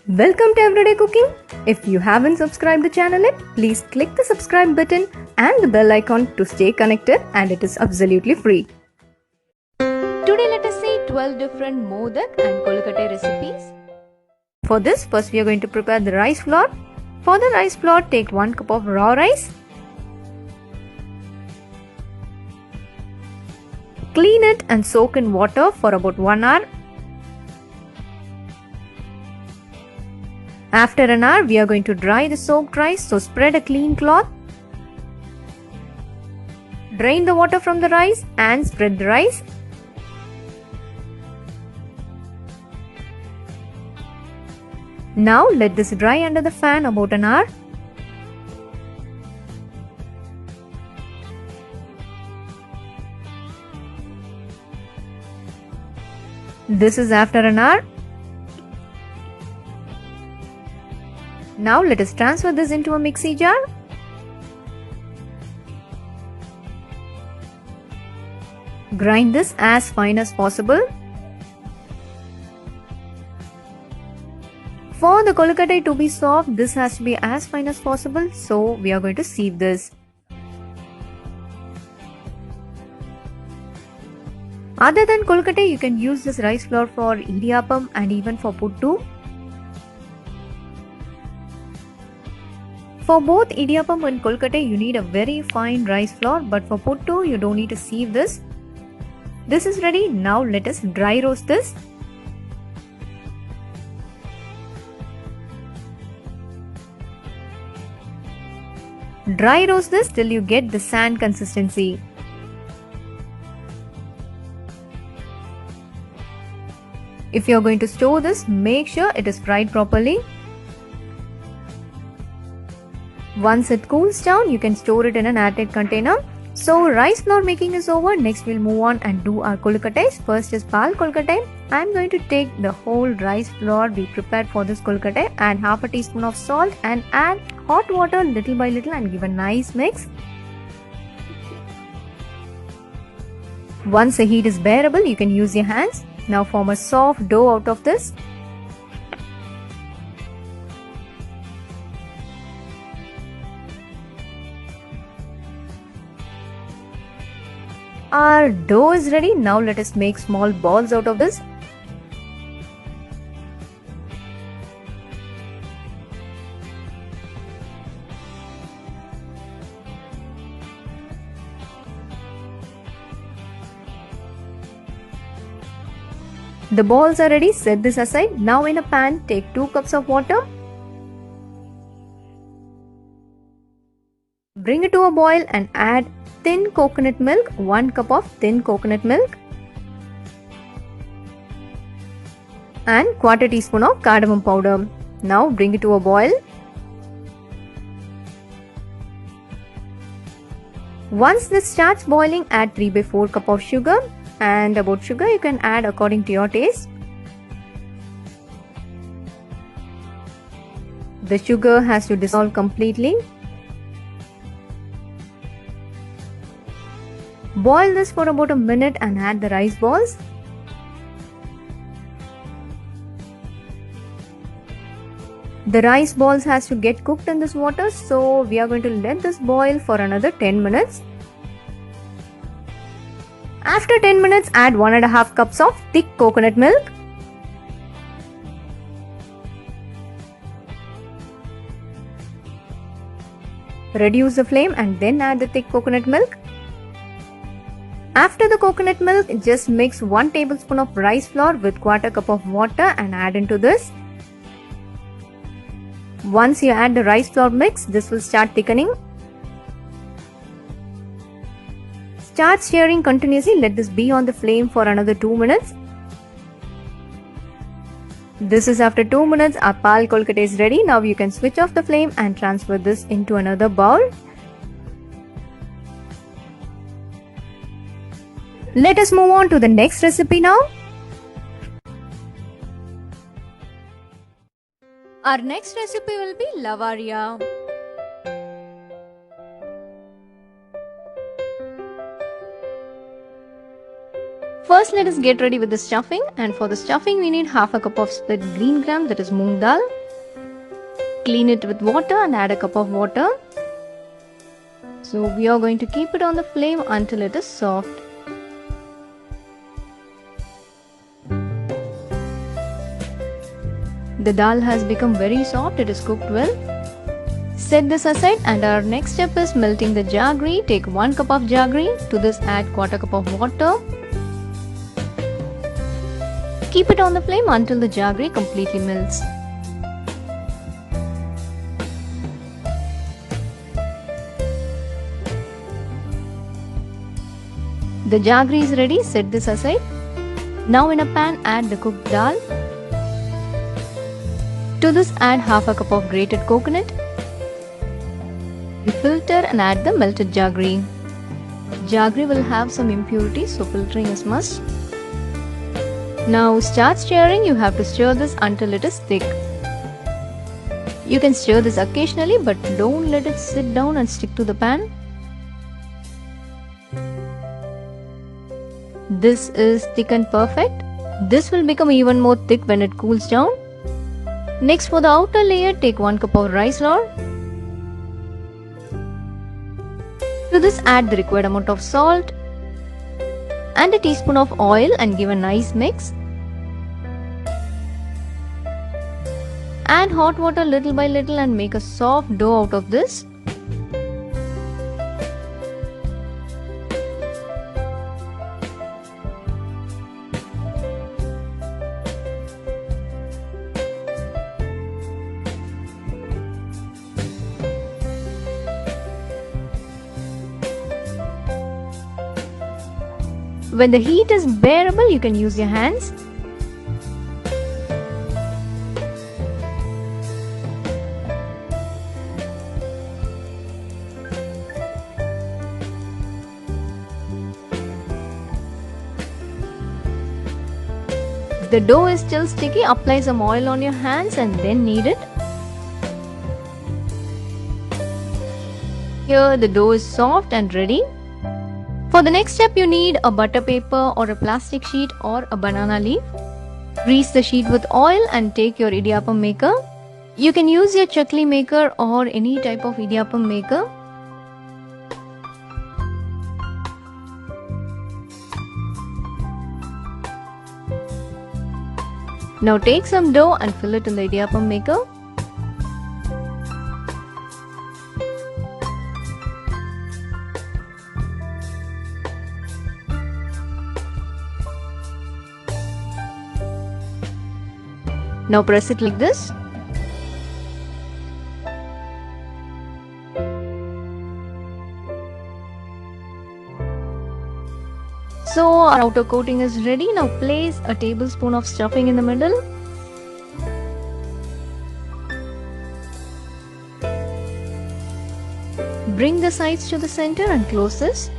Welcome to Everyday Cooking. If you haven't subscribed the channel yet, please click the subscribe button and the bell icon to stay connected, and it is absolutely free. Today let us see 12 different modak and kolkata recipes. For this, first we are going to prepare the rice flour. For the rice flour, take 1 cup of raw rice. Clean it and soak in water for about 1 hour. After an hour, we are going to dry the soaked rice, so spread a clean cloth. Drain the water from the rice and spread the rice. Now let this dry under the fan about an hour. This is after an hour. Now let us transfer this into a mixie jar. Grind this as fine as possible. For the kolkata to be soft, this has to be as fine as possible, so we are going to sieve this. Other than kolkata, you can use this rice flour for idiyappam and even for puttu. For both idiyappam and kolkata, you need a very fine rice flour, but for puttu, you don't need to sieve this. This is ready. Now let us dry roast this. Dry roast this till you get the sand consistency. If you are going to store this, make sure it is fried properly. Once it cools down, you can store it in an airtight container. So rice flour making is over. Next we'll move on and do our kolkatas. First is pal kolkata. I'm going to take the whole rice flour we prepared for this kolkata and half a teaspoon of salt and add hot water little by little and give a nice mix. Once the heat is bearable, you can use your hands. Now form a soft dough out of this. Our dough is ready. Now let us make small balls out of this. The balls are ready. Set this aside. Now in a pan, take 2 cups of water. Bring it to a boil and add thin coconut milk, 1 cup of thin coconut milk and 1/4 teaspoon of cardamom powder. Now bring it to a boil. Once this starts boiling, add 3/4 cup of sugar, and about sugar you can add according to your taste. The sugar has to dissolve completely. Boil this for about a minute and add the rice balls. The rice balls has to get cooked in this water, so we are going to let this boil for another 10 minutes. After 10 minutes, add 1.5 cups of thick coconut milk. Reduce the flame and then add the thick coconut milk. After the coconut milk, just mix 1 tablespoon of rice flour with 1/4 cup of water and add into this. Once you add the rice flour mix, this will start thickening. Start stirring continuously. Let this be on the flame for another 2 minutes. This is after 2 minutes. Our pal kolkata is ready. Now you can switch off the flame and transfer this into another bowl. Let us move on to the next recipe now. Our next recipe will be lavaria. first let us get ready with the stuffing, and for the stuffing we need half a cup of split green gram, that is moong dal. Clean it with water and add a cup of water. So we are going to keep it on the flame until it is soft. The dal has become very soft, it is cooked well. Set this aside, and our next step is melting the jaggery. Take 1 cup of jaggery. To this add quarter cup of water. Keep it on the flame until the jaggery completely melts. The jaggery is ready, set this aside. Now in a pan add the cooked dal. To this add half a cup of grated coconut. Filter and add the melted jaggery. Jaggery will have some impurities, so filtering is must. Now start stirring. You have to stir this until it is thick. You can stir this occasionally, but don't let it sit down and stick to the pan. This is thick and perfect. This will become even more thick when it cools down. Next, for the outer layer, take 1 cup of rice flour. To this add the required amount of salt and a teaspoon of oil and give a nice mix. Add hot water little by little and make a soft dough out of this. When the heat is bearable, you can use your hands. If the dough is still sticky, apply some oil on your hands and then knead it. Here the dough is soft and ready. For the next step, you need a butter paper or a plastic sheet or a banana leaf. Grease the sheet with oil and take your idiyappam maker. You can use your chakli maker or any type of idiyappam maker. Now take some dough and fill it in the idiyappam maker. Now press it like this. So our outer coating is ready. Now place a tablespoon of stuffing in the middle. Bring the sides to the center and close this.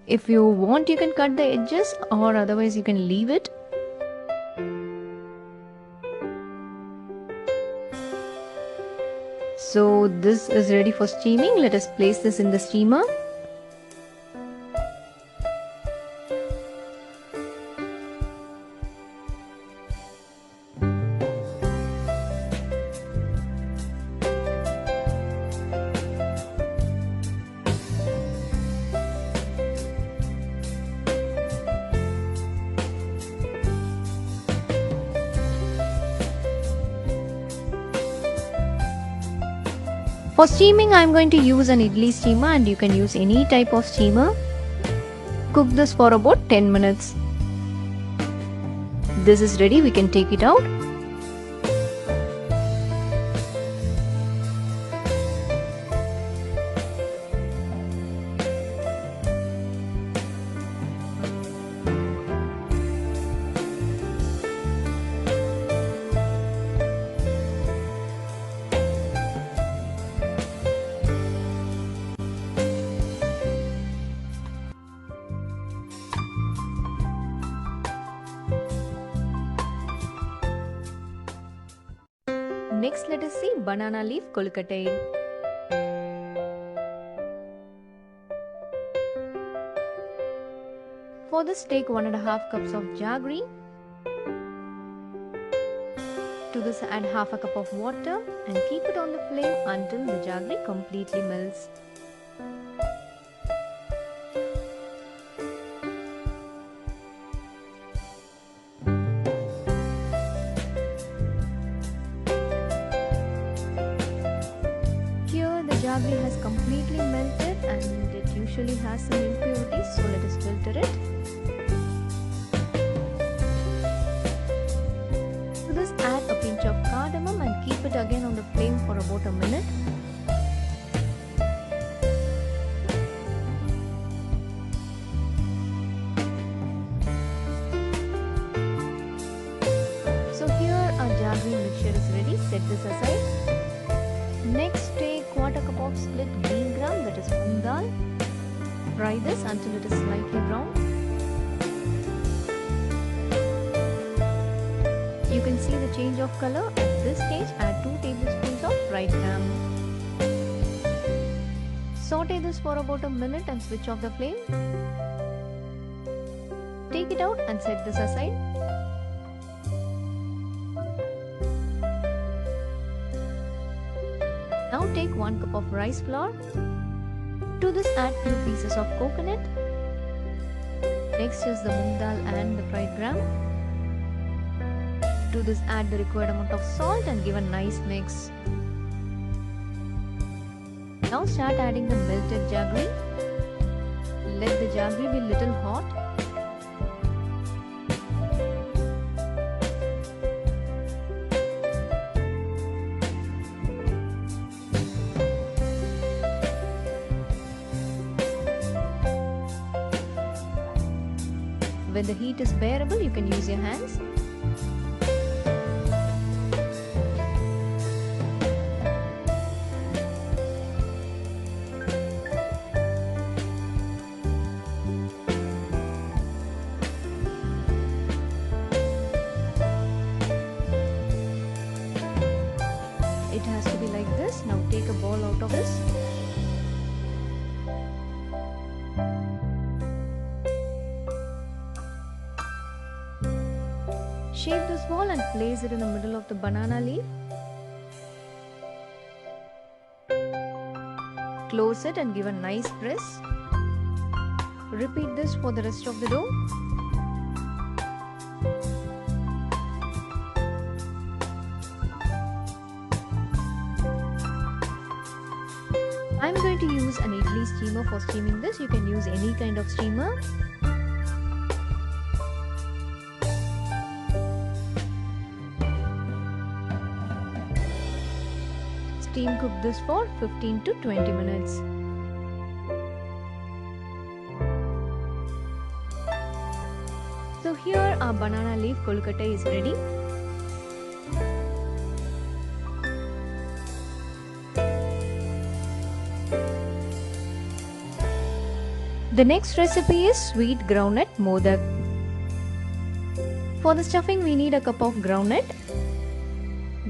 If you want, you can cut the edges, or otherwise you can leave it. So this is ready for steaming. Let us place this in the steamer. For steaming, I am going to use an idli steamer, and you can use any type of steamer. Cook this for about 10 minutes. This is ready, we can take it out. Next, let us see banana leaf kolkattai. For this, take 1.5 cups of jaggery. To this, add half a cup of water and keep it on the flame until the jaggery completely melts. Here, the jaggery has completely melted and it usually has some impurities, so let us filter it. To this, add a pinch of cardamom and keep it again on the flame for about a minute. So here our jaggery mixture is ready. Set this aside. Next, take 1/4 cup of split green gram, that is moong dal. Fry this until it is slightly brown. You can see the change of color. At this stage, add 2 tablespoons of fried gram. Saute this for about a minute and switch off the flame. Take it out and set this aside. Now take 1 cup of rice flour. To this, add few pieces of coconut. Next is the moong dal and the fried gram. To this, add the required amount of salt and give a nice mix. Now start adding the melted jaggery. Let the jaggery be little hot. When the heat is bearable, you can use your hands. It has to be like this. Now take a ball out of this. Shape this ball and place it in the middle of the banana leaf. Close it and give a nice press. Repeat this for the rest of the dough. I'm going to use an idli steamer for steaming this. You can use any kind of steamer. Steam cook this for 15 to 20 minutes. So here our banana leaf kolkattai is ready. The next recipe is sweet groundnut modak. For the stuffing, we need a cup of groundnut.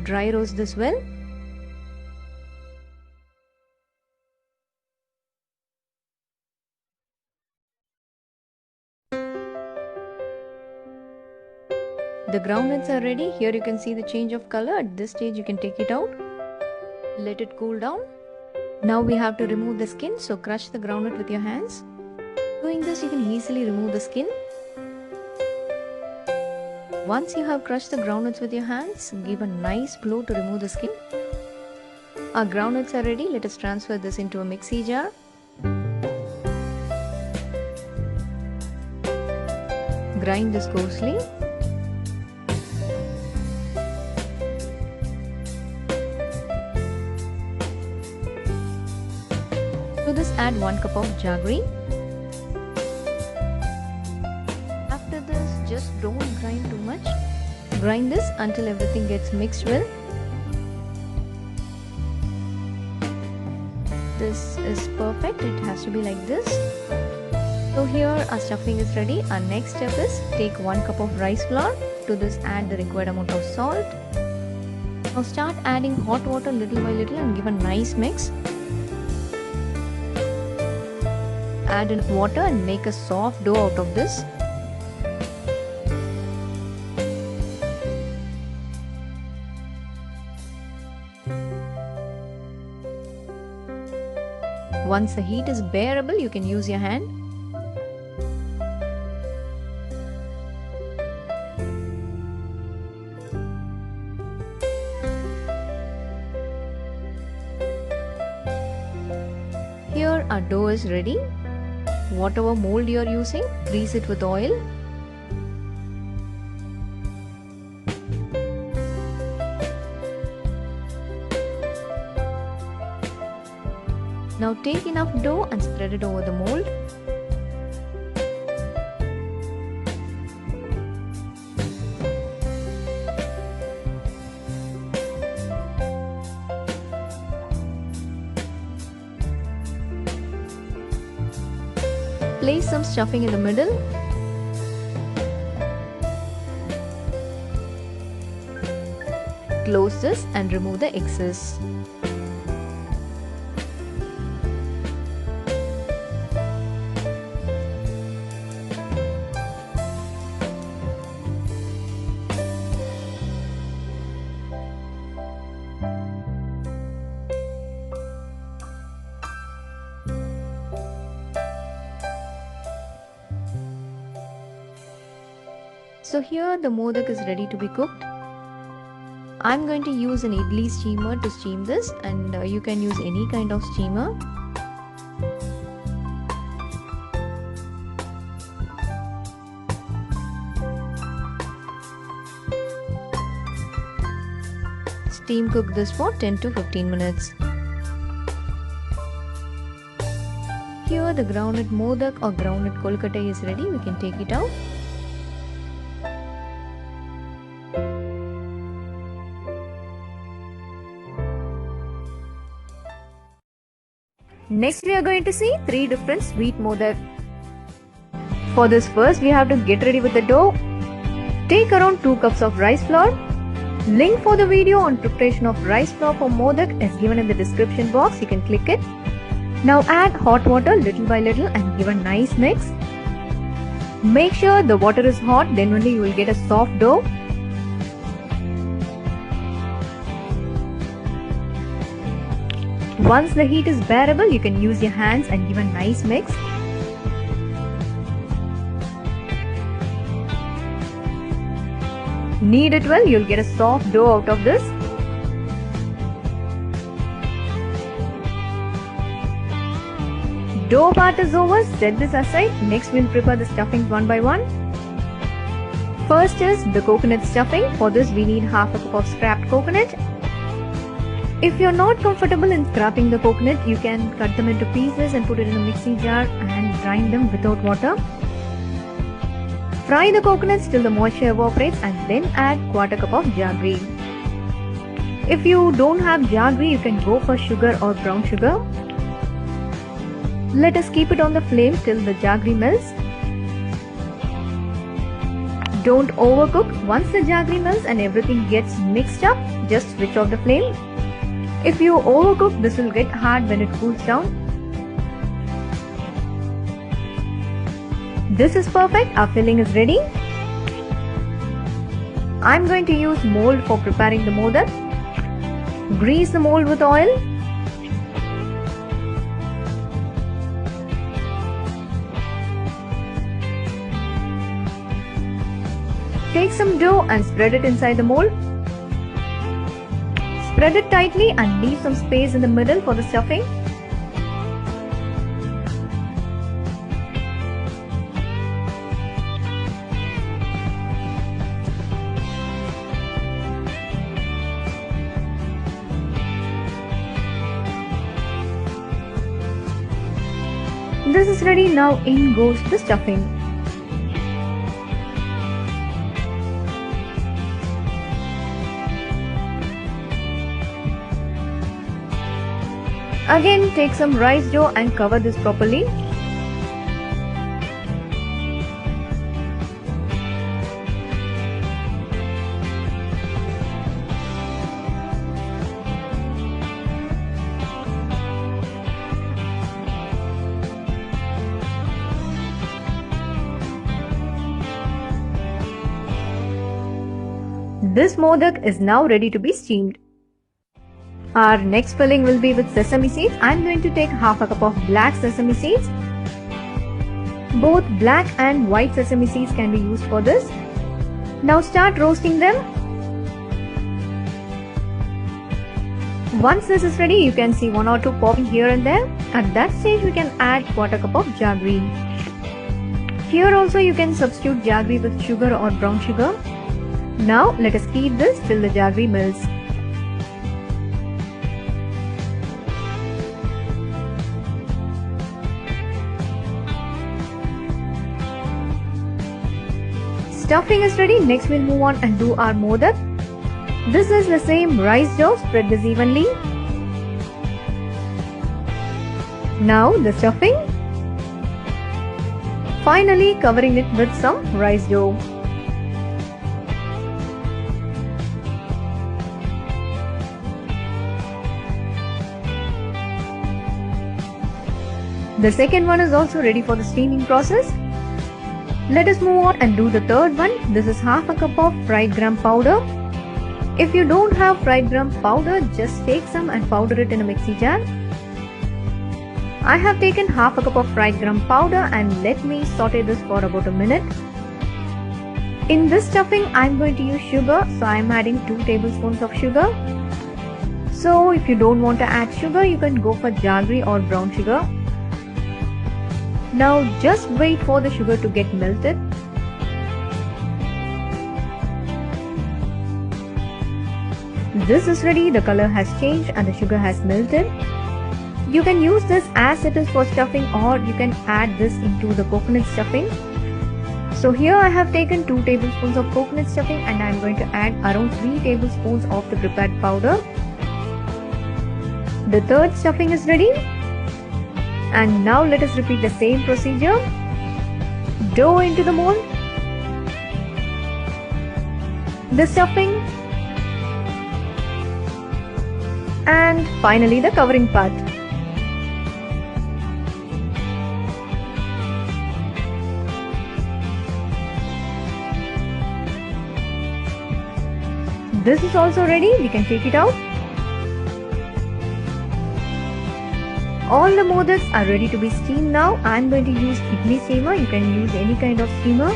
Dry roast this well. The groundnuts are ready. Here you can see the change of color. At this stage, you can take it out. Let it cool down. Now we have to remove the skin, so crush the groundnut with your hands. Doing this, you can easily remove the skin. Once you have crushed the groundnuts with your hands, give a nice blow to remove the skin. Our groundnuts are ready. Let us transfer this into a mixie jar. Grind this coarsely. To this, add 1 cup of jaggery. After this, just don't grind too much. Grind this until everything gets mixed well. This is perfect. It has to be like this. So here our stuffing is ready. Our next step is take 1 cup of rice flour. To this, add the required amount of salt. Now start adding hot water little by little and give a nice mix. Add in water and make a soft dough out of this. Once the heat is bearable, you can use your hand. Here our dough is ready. Whatever mold you are using, grease it with oil. Now take enough dough and spread it over the mold. Place some stuffing in the middle. Close this and remove the excess. So here the modak is ready to be cooked. I'm going to use an idli steamer to steam this, and you can use any kind of steamer. Steam cook this for 10 to 15 minutes. Here the groundnut modak or groundnut kolkata is ready. We can take it out. Next we are going to see 3 different sweet modak. For this, first we have to get ready with the dough. Take around 2 cups of rice flour. Link for the video on preparation of rice flour for modak is given in the description box. You can click it. Now add hot water little by little and give a nice mix. Make sure the water is hot, then only you will get a soft dough. Once the heat is bearable, you can use your hands and give a nice mix. Knead it well, you'll get a soft dough out of this. Dough part is over, set this aside. Next we'll prepare the stuffings one by one. First is the coconut stuffing. For this we need half a cup of scraped coconut. If you're not comfortable in scraping the coconut, you can cut them into pieces and put it in a mixing jar and grind them without water. Fry the coconuts till the moisture evaporates and then add quarter cup of jaggery. If you don't have jaggery, you can go for sugar or brown sugar. Let us keep it on the flame till the jaggery melts. Don't overcook. Once the jaggery melts and everything gets mixed up, just switch off the flame. If you overcook, this will get hard when it cools down. This is perfect. Our filling is ready. I'm going to use mold for preparing the modak. Grease the mold with oil. Take some dough and spread it inside the mold. Spread it tightly and leave some space in the middle for the stuffing. This is ready. Now in goes the stuffing. Again, take some rice dough and cover this properly. This modak is now ready to be steamed. Our next filling will be with sesame seeds. I'm going to take half a cup of black sesame seeds. Both black and white sesame seeds can be used for this. Now start roasting them. Once this is ready, you can see 1 or 2 popping here and there. At that stage, we can add quarter cup of jaggery. Here also you can substitute jaggery with sugar or brown sugar. Now let us keep this till the jaggery melts. Stuffing is ready. Next we'll move on and do our modak. This is the same rice dough. Spread this evenly. Now the stuffing. Finally covering it with some rice dough. The second one is also ready for the steaming process. Let us move on and do the third one. This is half a cup of fried gram powder. If you don't have fried gram powder, just take some and powder it in a mixie jar. I have taken half a cup of fried gram powder and let me saute this for about a minute. In this stuffing, I am going to use sugar, so I am adding 2 tablespoons of sugar. So if you don't want to add sugar, you can go for jaggery or brown sugar. Now just wait for the sugar to get melted. This is ready, the color has changed and the sugar has melted. You can use this as it is for stuffing, or you can add this into the coconut stuffing. So here I have taken 2 tablespoons of coconut stuffing and I am going to add around 3 tablespoons of the prepared powder. The third stuffing is ready. And now let us repeat the same procedure. Dough into the mold, the stuffing, and finally the covering part. This is also ready. We can take it out. All the modaks are ready to be steamed now. I am going to use idli steamer. You can use any kind of steamer.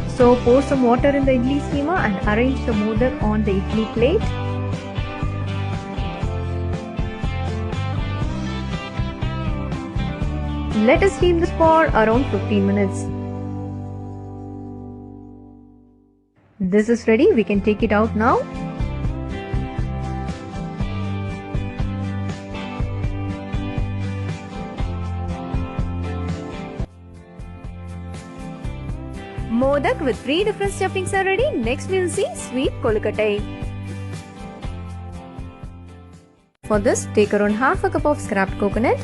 So pour some water in the idli steamer and arrange the modak on the idli plate. Let us steam this for around 15 minutes. This is ready. We can take it out now. Modak with 3 different stuffings are ready. Next we'll see sweet kolkattai. For this, take around half a cup of scraped coconut.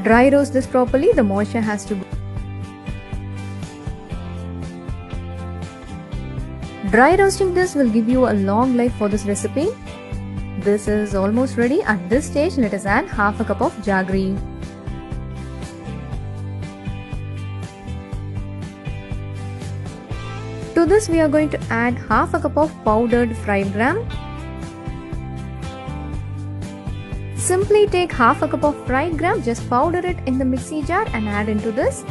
Dry roast this properly. The moisture has to go. Dry roasting this will give you a long life for this recipe. This is almost ready. At this stage, let us add half a cup of jaggery. To this we are going to add half a cup of powdered fried gram. Simply take half a cup of fried gram, just powder it in the mixie jar and add into this.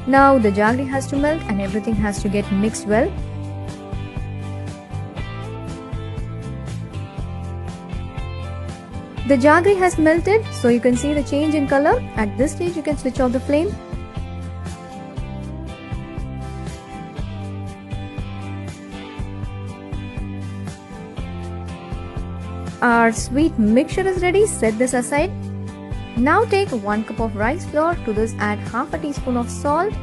Now the jaggery has to melt and everything has to get mixed well. The jaggery has melted, so you can see the change in color. At this stage, you can switch off the flame. Our sweet mixture is ready. Set this aside. Now take 1 cup of rice flour. To this add half a teaspoon of salt.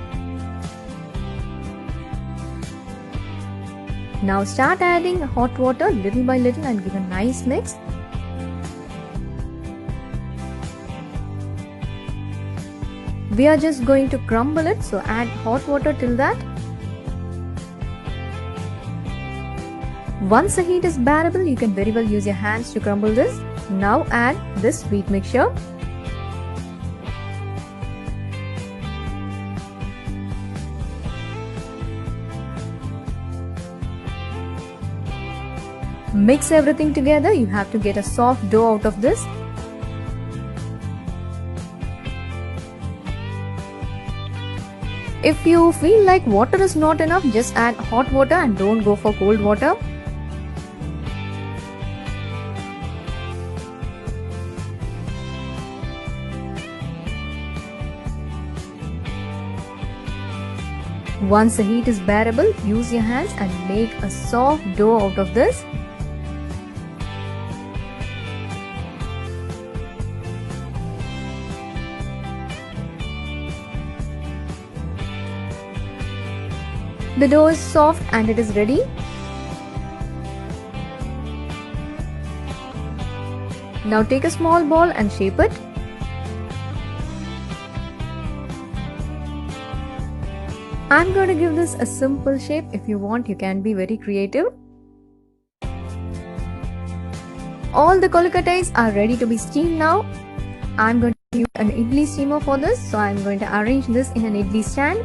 Now start adding hot water little by little and give a nice mix. We are just going to crumble it, so add hot water till that. Once the heat is bearable, you can very well use your hands to crumble this. Now add this sweet mixture. Mix everything together. You have to get a soft dough out of this. If you feel like water is not enough, just add hot water and don't go for cold water. Once the heat is bearable, use your hands and make a soft dough out of this. The dough is soft and it is ready. Now take a small ball and shape it. I'm going to give this a simple shape. If you want, you can be very creative. All the kolkatas are ready to be steamed now. I'm going to use an idli steamer for this, so I'm going to arrange this in an idli stand.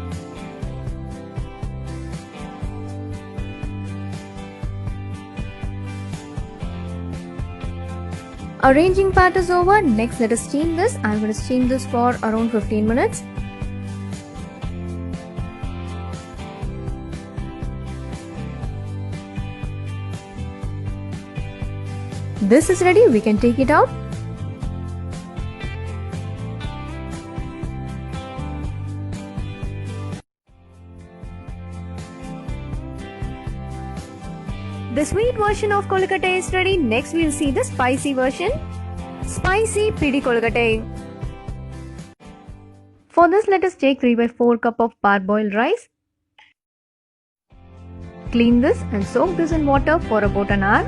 Arranging part is over. Next, let us steam this. I'm going to steam this for around 15 minutes. This is ready. We can take it out. The sweet version of kolkata is ready. Next we'll see the spicy version. Spicy pidi kolkata. For this, let us take 3/4 cup of parboiled rice. Clean this and soak this in water for about an hour.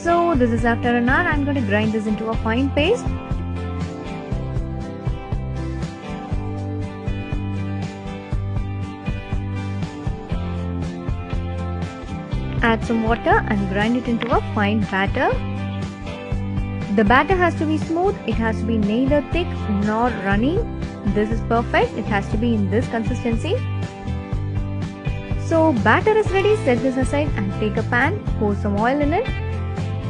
So this is after an hour. I'm going to grind this into a fine paste. Add some water and grind it into a fine batter. The batter has to be smooth. It has to be neither thick nor runny. This is perfect. It has to be in this consistency. So batter is ready. Set this aside and take a pan. Pour some oil in it.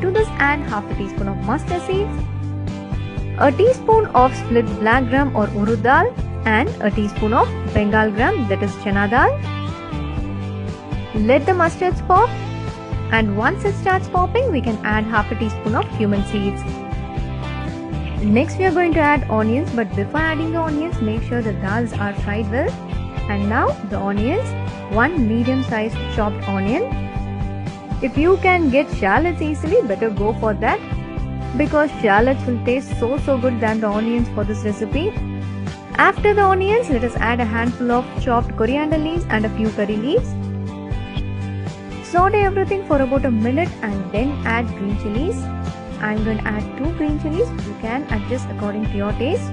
To this, add half a teaspoon of mustard seeds, a teaspoon of split black gram or urud dal, and a teaspoon of Bengal gram, that is chana dal. Let the mustards pop, and once it starts popping, we can add half a teaspoon of cumin seeds. Next, we are going to add onions, but before adding the onions, make sure the dals are fried well. And now the onions, one medium-sized chopped onion. If you can get shallots easily, better go for that, because shallots will taste so good than the onions for this recipe. After the onions, let us add a handful of chopped coriander leaves and a few curry leaves. Saute everything for about a minute and then add green chilies. I'm going to add 2 green chilies. You can adjust according to your taste.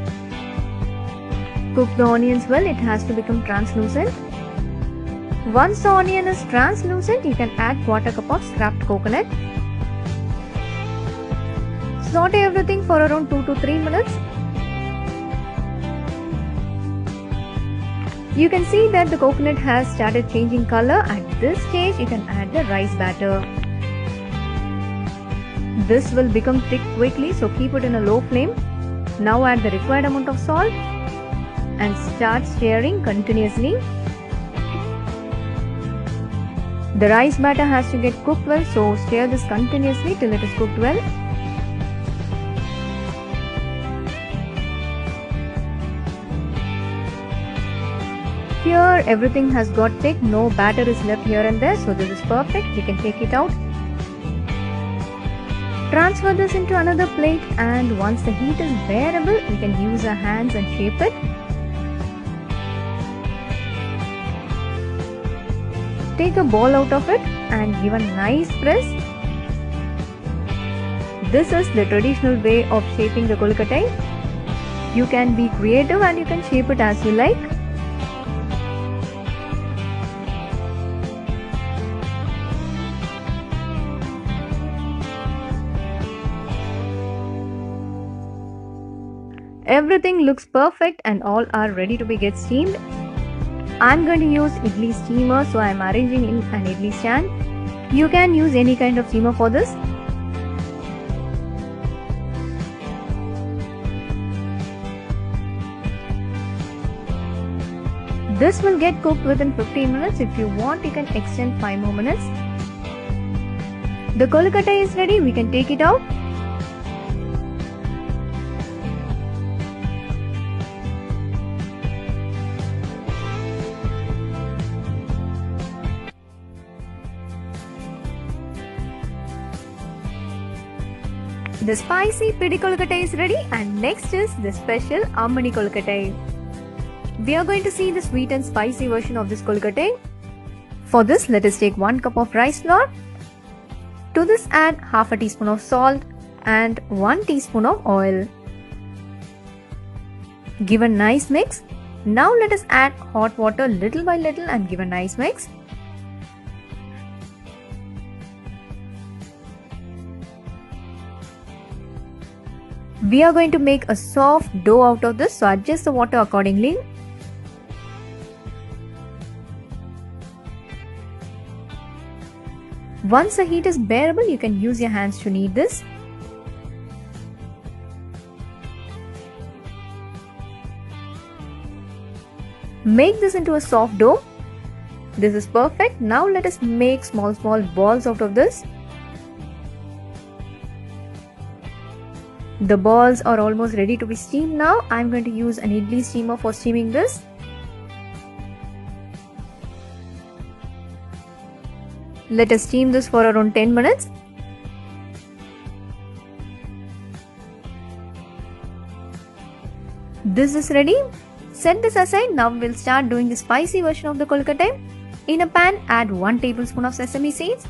Cook the onions well. It has to become translucent. Once the onion is translucent, you can add 1/4 cup of scraped coconut. Saute everything for around 2 to 3 minutes. You can see that the coconut has started changing color. At this stage, you can add the rice batter. This will become thick quickly, so keep it in a low flame. Now add the required amount of salt and start stirring continuously. The rice batter has to get cooked well, so stir this continuously till it is cooked well. Here everything has got thick, no batter is left here and there, so this is perfect. We can take it out. Transfer this into another plate, and once the heat is bearable, we can use our hands and shape it. Take a ball out of it and give a nice press. This is the traditional way of shaping the kolkata. You can be creative and you can shape it as you like. Everything looks perfect and all are ready to be get steamed. I'm going to use idli steamer, so I'm arranging in an idli stand. You can use any kind of steamer for this. This will get cooked within 15 minutes. If you want, you can extend 5 more minutes. The Kolkata is ready. We can take it out. The spicy pidi Kolkata is ready, and next is the special Ammani Kolkata. We are going to see the sweet and spicy version of this Kolkata. For this, let us take 1 cup of rice flour. To this, add half a teaspoon of salt and 1 teaspoon of oil. Give a nice mix. Now let us add hot water little by little and give a nice mix. We are going to make a soft dough out of this, so adjust the water accordingly. Once the heat is bearable, you can use your hands to knead this. Make this into a soft dough. This is perfect. Now let us make small balls out of this. The balls are almost ready to be steamed now. I'm going to use an idli steamer for steaming this. Let us steam this for around 10 minutes. This is ready. Set this aside. Now we'll start doing the spicy version of the Kolkata. In a pan, add 1 tablespoon of sesame seeds,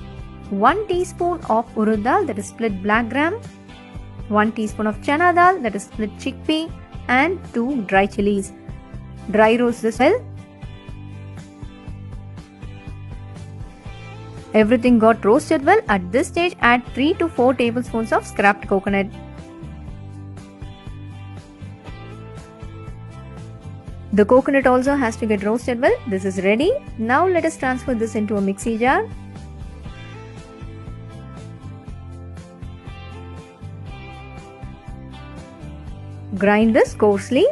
1 teaspoon of urud dal, that is split black gram, 1 teaspoon of chana dal, that is split chickpea, and 2 dry chilies. Dry roast this well. Everything got roasted well. At this stage, add 3 to 4 tablespoons of scraped coconut. The coconut also has to get roasted well. This is ready. Now let us transfer this into a mixie jar. Grind this coarsely.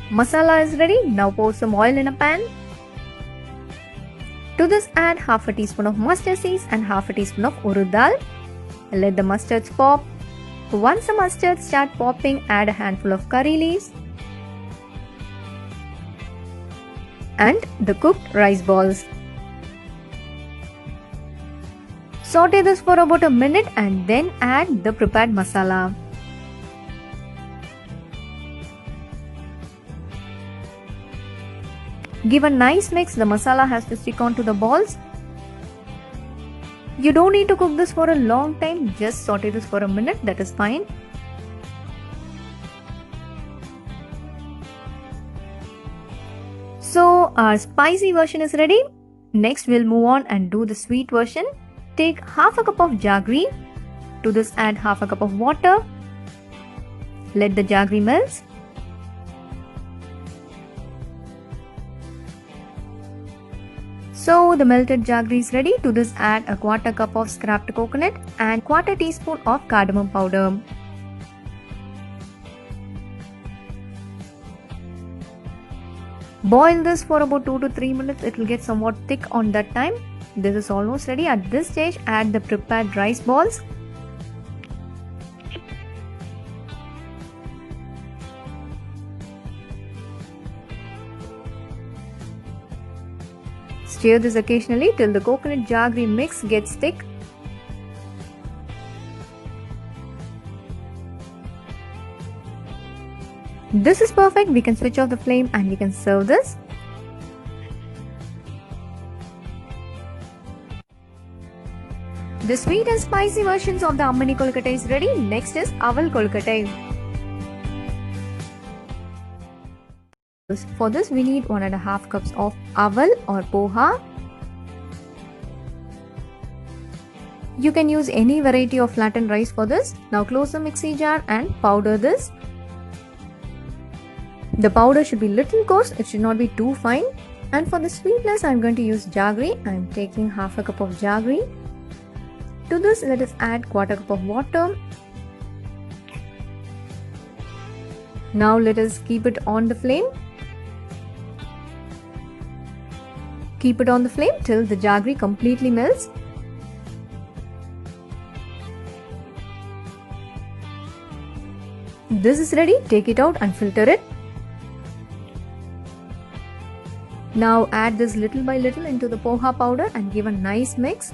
Masala is ready. Now pour some oil in a pan. To this, add half a teaspoon of mustard seeds and half a teaspoon of urud dal. Let the mustards pop. Once the mustards start popping, add a handful of curry leaves and the cooked rice balls. Saute this for about a minute and then add the prepared masala. Give a nice mix. The masala has to stick onto the balls. You don't need to cook this for a long time. Just saute this for a minute. That is fine. So our spicy version is ready. Next we'll move on and do the sweet version. Take half a cup of jaggery. To this, add half a cup of water. Let the jaggery melt. So the melted jaggery is ready. To this, add a quarter cup of scraped coconut and quarter teaspoon of cardamom powder. Boil this for about 2 to 3 minutes. It will get somewhat thick on that time. This is almost ready. At this stage, add the prepared rice balls. Stir this occasionally till the coconut jaggery mix gets thick. This is perfect. We can switch off the flame and we can serve this. The sweet and spicy versions of the Ammani Kolkata is ready. Next is Aval Kolkata. For this, we need 1.5 cups of aval or poha, You can use any variety of flattened rice for this. Now close the mixie jar and powder this. The powder should be little coarse, it should not be too fine. And for the sweetness, I'm going to use jaggery. I'm taking half a cup of jaggery. To this, let us add quarter cup of water. Now let us keep it on the flame. Keep it on the flame till the jaggery completely melts. This is ready. Take it out and filter it. Now add this little by little into the poha powder and give a nice mix.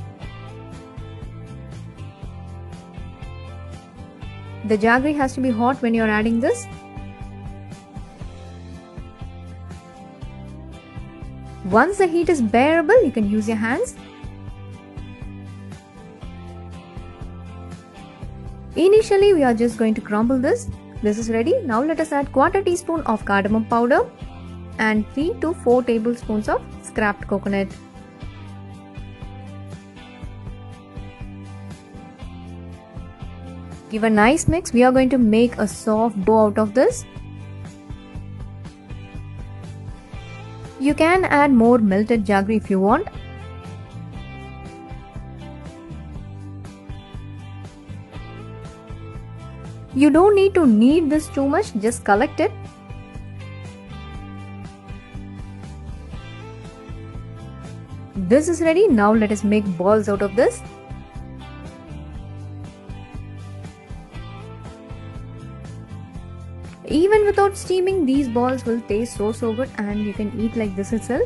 The jaggery has to be hot when you are adding this. Once the heat is bearable, you can use your hands. Initially, we are just going to crumble this. This is ready. Now let us add quarter teaspoon of cardamom powder and 3 to 4 tablespoons of scraped coconut. Give a nice mix. We are going to make a soft dough out of this. You can add more melted jaggery if you want. You don't need to knead this too much, just collect it. This is ready. Now let us make balls out of this. Even without steaming, these balls will taste so good and you can eat like this itself.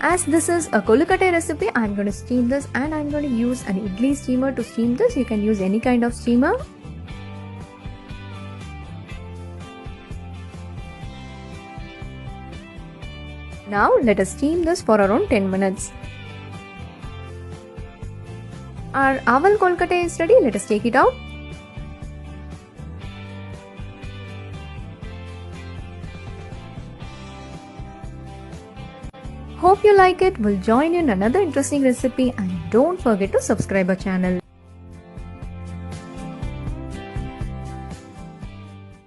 As this is a Koolukattai recipe, I'm going to steam this and I'm going to use an idli steamer to steam this. You can use any kind of steamer. Now let us steam this for around 10 minutes. Our aval Kolkata is ready. Let us take it out. Hope you like it. We'll join in another interesting recipe and don't forget to subscribe our channel.